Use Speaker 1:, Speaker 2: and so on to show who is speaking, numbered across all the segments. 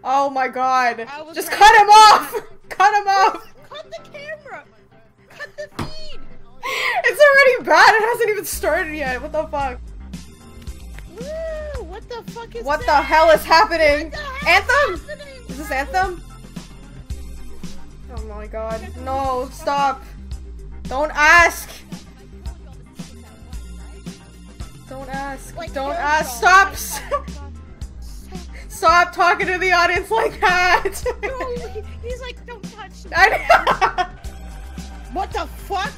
Speaker 1: Oh my god. Just cut him off! Cut him off!
Speaker 2: Cut the camera! Cut the feed!
Speaker 1: It's already bad, it hasn't even started yet. What the fuck?
Speaker 2: Woo! What the fuck is
Speaker 1: What
Speaker 2: that?
Speaker 1: the hell is happening?
Speaker 2: What the hell
Speaker 1: Anthem?
Speaker 2: is happening?
Speaker 1: Is this Anthem? Oh my god. No, stop. Don't ask. Don't ask.
Speaker 2: Like,
Speaker 1: Don't
Speaker 2: you're
Speaker 1: ask.
Speaker 2: wrong.
Speaker 1: Stop. Stop talking to the audience like that.
Speaker 2: No, he's like, don't touch me. What the fuck?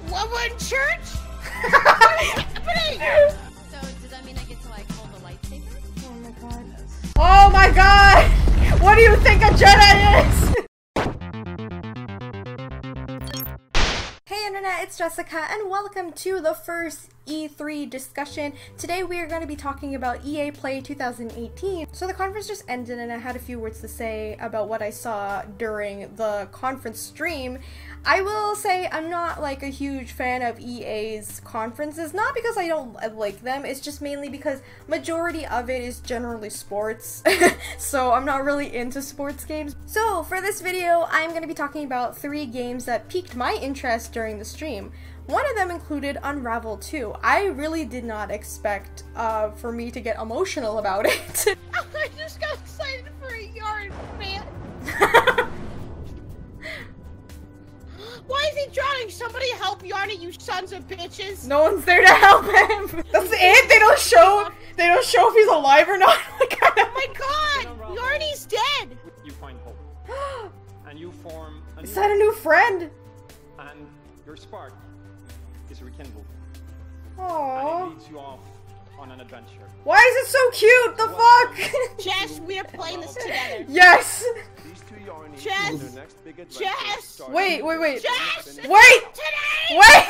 Speaker 2: What, we're in church? What is happening?
Speaker 3: So does that mean I get to like hold the lightsaber?
Speaker 1: Oh my god. Oh my god! What do you think a Jedi is? Hey internet, it's Jessica and welcome to the first E3 discussion. Today we are going to be talking about EA Play 2018. So the conference just ended and I had a few words to say about what I saw during the conference stream. I will say I'm not like a huge fan of EA's conferences, not because I don't like them, it's just mainly because majority of it is generally sports. So I'm not really into sports games. So for this video, I'm going to be talking about 3 games that piqued my interest during the stream. One of them included Unravel 2. I really did not expect for me to get emotional about it.
Speaker 2: I just got excited for a yarn, man. Why is he drowning? Somebody help Yarny, you sons of bitches!
Speaker 1: No one's there to help him. That's it. They don't show if he's alive or not.
Speaker 2: Oh my god! Yarny's dead.
Speaker 4: You find hope, and you form.
Speaker 1: Is that a new friend?
Speaker 4: And your spark is rekindled.
Speaker 1: Aww.
Speaker 4: And it leads you off on an adventure.
Speaker 1: Why is it so cute? The fuck?
Speaker 2: Jess, we're playing this together.
Speaker 1: Yes.
Speaker 5: These two Yarnies
Speaker 2: Jess!
Speaker 5: on their next big adventure
Speaker 2: Jess!
Speaker 5: starting
Speaker 1: Wait.
Speaker 2: Jess!
Speaker 1: Wait!
Speaker 2: Today!
Speaker 1: Wait!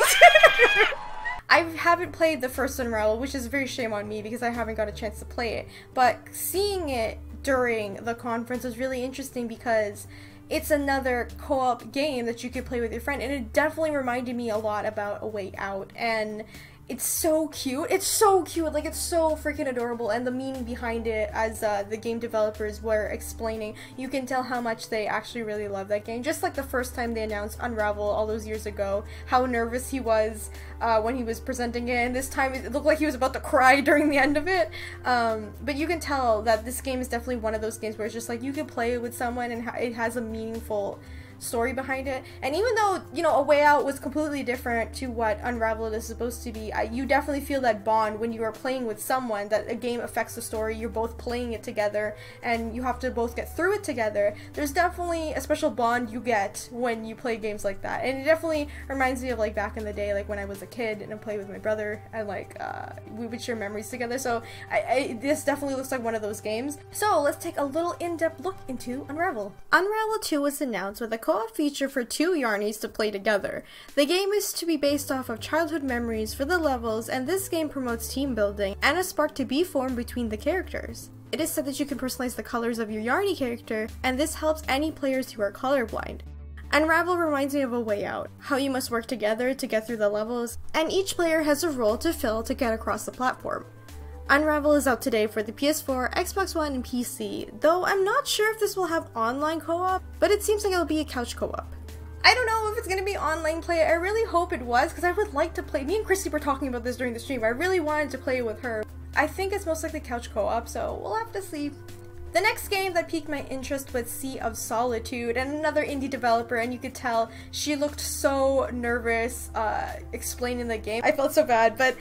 Speaker 1: I haven't played the first Unravel, which is a very shame on me because I haven't got a chance to play it. But seeing it during the conference was really interesting because it's another co-op game that you could play with your friend, and it definitely reminded me a lot about A Way Out, and it's so cute. It's so cute. Like, it's so freaking adorable, and the meaning behind it, as the game developers were explaining, you can tell how much they actually really love that game. Just like the first time they announced Unravel all those years ago, how nervous he was when he was presenting it, and this time it looked like he was about to cry during the end of it. But you can tell that this game is definitely one of those games where it's just like you can play it with someone and it has a meaningful story behind it. And even though, you know, A Way Out was completely different to what Unravel is supposed to be, you definitely feel that bond when you are playing with someone, that a game affects the story, you're both playing it together, and you have to both get through it together. There's definitely a special bond you get when you play games like that, and it definitely reminds me of like back in the day, like when I was a kid and I played with my brother, and like we would share memories together. So this definitely looks like one of those games. So let's take a little in-depth look into Unravel. Unravel 2 was announced with a co-op feature for 2 Yarnies to play together. The game is to be based off of childhood memories for the levels, and this game promotes team building and a spark to be formed between the characters. It is said that you can personalize the colors of your Yarny character, and this helps any players who are colorblind. Unravel reminds me of A Way Out, how you must work together to get through the levels, and each player has a role to fill to get across the platform. Unravel is out today for the PS4, Xbox One, and PC, though I'm not sure if this will have online co-op, but it seems like it'll be a couch co-op. I don't know if it's gonna be online play. I really hope it was, because I would like to play. Me and Christy were talking about this during the stream. I really wanted to play with her. I think it's most likely couch co-op, so we'll have to see. The next game that piqued my interest was Sea of Solitude, and another indie developer, and you could tell she looked so nervous explaining the game. I felt so bad, but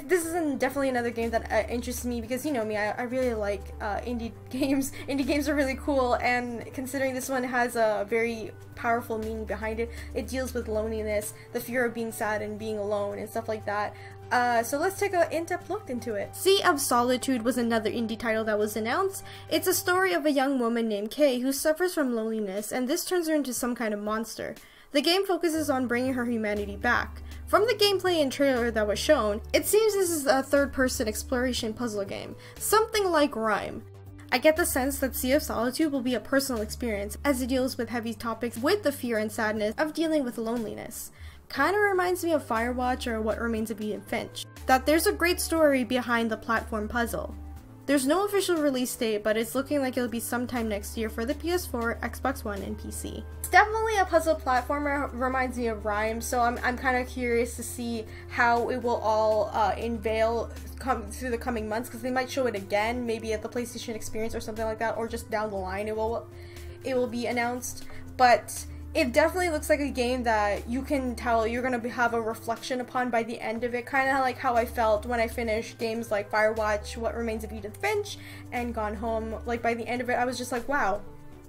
Speaker 1: this is definitely another game that interests me because, you know me, I really like indie games. Indie games are really cool, and considering this one has a very powerful meaning behind it, it deals with loneliness, the fear of being sad and being alone and stuff like that. So let's take an in-depth look into it. Sea of Solitude was another indie title that was announced. It's a story of a young woman named Kay who suffers from loneliness, and this turns her into some kind of monster. The game focuses on bringing her humanity back. From the gameplay and trailer that was shown, it seems this is a third-person exploration puzzle game, something like Rime. I get the sense that Sea of Solitude will be a personal experience as it deals with heavy topics with the fear and sadness of dealing with loneliness. Kinda reminds me of Firewatch or What Remains of Edith Finch, that there's a great story behind the platform puzzle. There's no official release date, but it's looking like it'll be sometime next year for the PS4, Xbox One, and PC. It's definitely a puzzle platformer, reminds me of Rhyme, so I'm kind of curious to see how it will all unveil come through the coming months, because they might show it again, maybe at the PlayStation Experience or something like that, or just down the line it will be announced. But it definitely looks like a game that you can tell you're going to have a reflection upon by the end of it, kind of like how I felt when I finished games like Firewatch, What Remains of Edith Finch, and Gone Home. Like, by the end of it, I was just like, wow,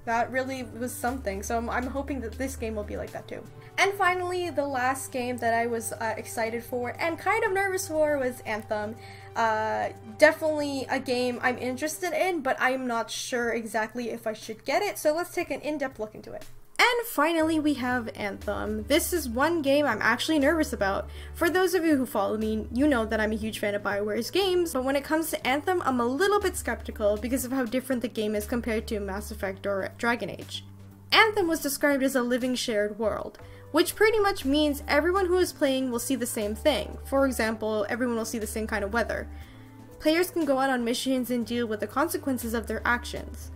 Speaker 1: that really was something. So I'm hoping that this game will be like that too. And finally, the last game that I was excited for and kind of nervous for was Anthem. Definitely a game I'm interested in, but I'm not sure exactly if I should get it, so let's take an in-depth look into it. And finally, we have Anthem. This is one game I'm actually nervous about. For those of you who follow me, you know that I'm a huge fan of BioWare's games, but when it comes to Anthem, I'm a little bit skeptical because of how different the game is compared to Mass Effect or Dragon Age. Anthem was described as a living shared world, which pretty much means everyone who is playing will see the same thing. For example, everyone will see the same kind of weather. Players can go out on missions and deal with the consequences of their actions.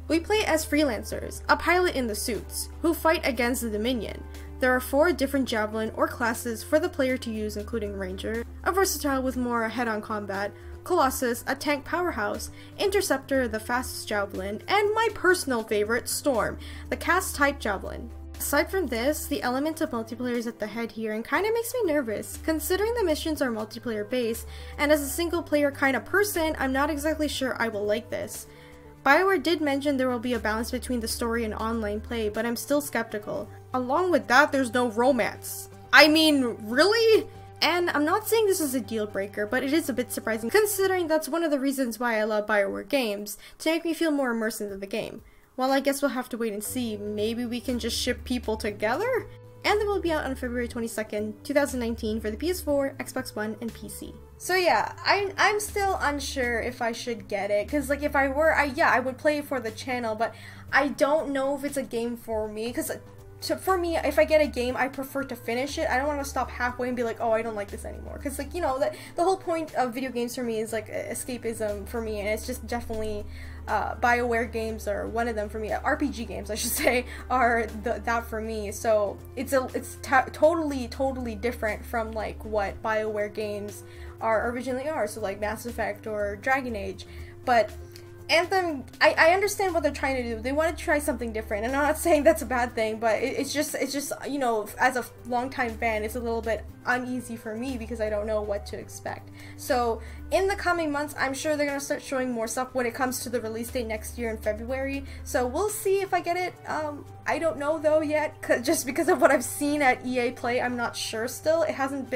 Speaker 1: We play as freelancers, a pilot in the suits, who fight against the Dominion. There are 4 different javelin or classes for the player to use, including Ranger, a versatile with more head-on combat, Colossus, a tank powerhouse, Interceptor, the fastest javelin, and my personal favorite, Storm, the cast-type javelin. Aside from this, the element of multiplayer is at the head here and kinda makes me nervous. Considering the missions are multiplayer based, and as a single player kinda person, I'm not exactly sure I will like this. BioWare did mention there will be a balance between the story and online play, but I'm still skeptical. Along with that, there's no romance. I mean, really? And I'm not saying this is a deal breaker, but it is a bit surprising considering that's one of the reasons why I love BioWare games, to make me feel more immersed into the game. Well, I guess we'll have to wait and see. Maybe we can just ship people together? And it will be out on February 22nd, 2019 for the PS4, Xbox One, and PC. So yeah, I'm still unsure if I should get it, because like if I were, I would play it for the channel, but I don't know if it's a game for me, because for me, if I get a game, I prefer to finish it. I don't want to stop halfway and be like, oh, I don't like this anymore, because like, you know, the whole point of video games for me is like escapism for me, and it's just definitely BioWare games are one of them for me. RPG games, I should say, are that for me. So it's totally different from like what BioWare games originally are. So like Mass Effect or Dragon Age, but Anthem, I understand what they're trying to do. They want to try something different, and I'm not saying that's a bad thing, but it's just, you know, as a longtime fan, it's a little bit uneasy for me because I don't know what to expect. So in the coming months, I'm sure they're going to start showing more stuff when it comes to the release date next year in February. So we'll see if I get it. I don't know though yet, just because of what I've seen at EA Play, I'm not sure still. It hasn't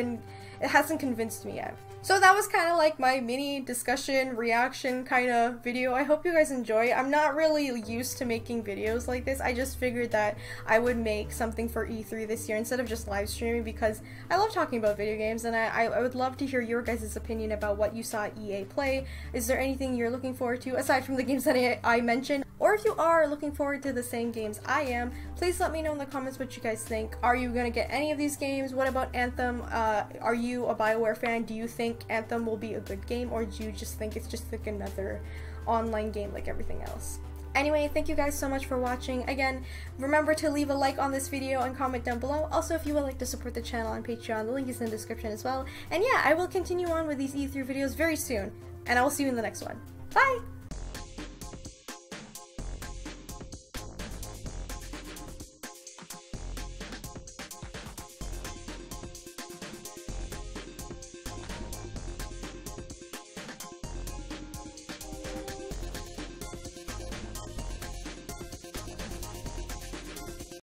Speaker 1: convinced me yet. So that was kind of like my mini discussion, reaction kind of video. I hope you guys enjoy. I'm not really used to making videos like this. I just figured that I would make something for E3 this year instead of just live streaming, because I love talking about video games, and I would love to hear your guys' opinion about what you saw at EA Play. Is there anything you're looking forward to aside from the games that I mentioned? Or if you are looking forward to the same games I am, please let me know in the comments what you guys think. Are you gonna get any of these games? What about Anthem? Are you a BioWare fan? Do you think Anthem will be a good game, or do you just think it's just like another online game like everything else? Anyway, thank you guys so much for watching. Again, remember to leave a like on this video and comment down below. Also, if you would like to support the channel on Patreon, the link is in the description as well. And yeah, I will continue on with these E3 videos very soon, and I will see you in the next one. Bye!